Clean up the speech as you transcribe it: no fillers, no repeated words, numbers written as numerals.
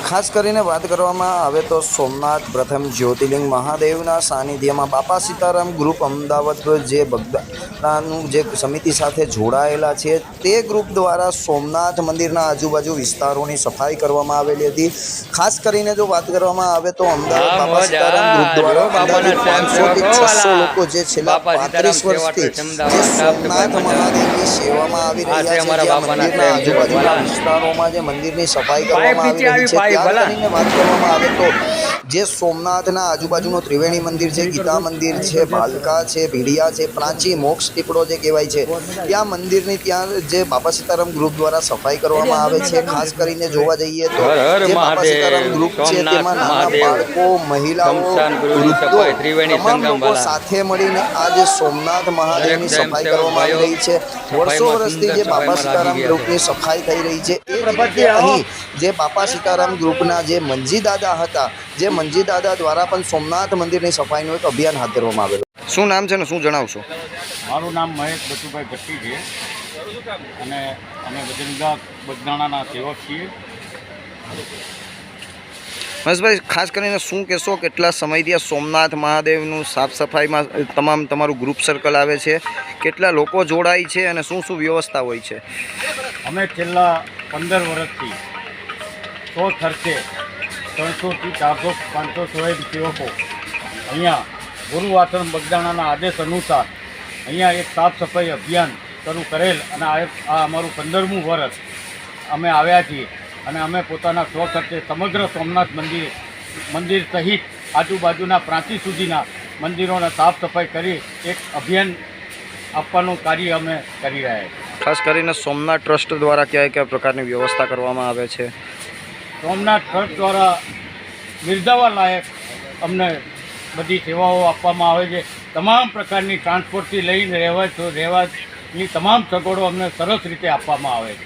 ખાસ કરીને વાત કરવામાં આવે તો સોમનાથ પ્રથમ જ્યોતિર્લિંગ મહાદેવના સાનિધ્યમાં બાપા સીતારામ ગ્રુપ અમદાવાદ જે બગદાણાનું જે સમિતિ સાથે જોડાયેલા છે તે ગ્રુપ દ્વારા સોમનાથ મંદિરના આજુબાજુ વિસ્તારોની સફાઈ કરવામાં આવેલી હતી। ખાસ કરીને જો વાત કરવામાં આવે તો અમદાવાદ બાપા સીતારામ ગ્રુપ દ્વારા અંદાજે 500 થી 600 લોકો જે છેલ્લા 35 વર્ષથી જે સોમનાથ મહાદેવની સેવામાં આવી રહ્યા છે, જ્યાં મંદિરના આજુબાજુના વિસ્તારોમાં જે મંદિરની સફાઈ કરવામાં આવી રહી છે, ત્યાર કરીને વાત કરવામાં આવે તો જે સોમનાથના આજુબાજુનું ત્રિવેણી મંદિર છે, ગીતા મંદિર છે, ભાલકા છે, ભીડિયા છે, પ્રાચી મોક્ષ ટીપડો જે કહેવાય છે, ત્યાં મંદિરની ત્યાં જે બાપા સીતારામ ગ્રુપ દ્વારા સફાઈ કરવામાં આવે છે। ખાસ કરીને જોવા જઈએ તો જે બાપા સીતારામ ગ્રુપ છે તેમાં નાના બાળકો, મહિલાઓ, વૃદ્ધો તમામ લોકો સાથે મળીને આ જે સોમનાથ મહાદેવની સફાઈ કરવામાં આવી રહી છે। વર્ષો વર્ષથી જે બાપા સીતારામ ગ્રુપની સફાઈ થઈ રહી છે, એ રીતે અહીં જે બાપા સીતારામ ગ્રુપના જે મંજી દાદા હતા, જે મંજી દાદા દ્વારા પણ સોમનાથ મંદિરની સફાઈનું એક અભિયાન હાથ ધરવામાં આવેલું। શું નામ છે ને શું જણાવશો? મારું નામ મહેશ બચુભાઈ ભટ્ટી છે અને અમે બગદાણાના સેવક છીએ। મહેશભાઈ, ખાસ કરીને શું કહેશો, કેટલા સમયથી સોમનાથ મહાદેવનું સાફ સફાઈમાં તમારું ગ્રુપ સર્કલ આવે છે, કેટલા લોકો જોડાય છે અને શું શું વ્યવસ્થા હોય છે? અમે છેલ્લા 15 વર્ષથી 100 ખર્ચે 300 થી 400 500 સેવકો અહીંયા ગુરુ આશ્રમ બગદાણાના આદેશ અનુસાર અહીંયા એક સાફ સફાઈ અભિયાન શરૂ કરેલ અને આ અમારું 15મું વર્ષ અમે આવ્યા છીએ અને અમે પોતાના સ્વખર્ચે સમગ્ર સોમનાથ મંદિર સહિત આજુબાજુના પ્રાંતિ સુધીના મંદિરોને સાફ સફાઈ કરી એક અભિયાન આપવાનું કાર્ય અમે કરી રહ્યા છીએ। ખાસ કરીને સોમનાથ ટ્રસ્ટ દ્વારા કયા પ્રકારની વ્યવસ્થા કરવામાં આવે છે? સોમનાથ ટ્રસ્ટ દ્વારા બિરદાવવા લાયક અમને બધી સેવાઓ આપવામાં આવે છે। તમામ પ્રકારની ટ્રાન્સપોર્ટથી લઈને રહેવાની તમામ સગવડો અમને સરસ રીતે આપવામાં આવે છે।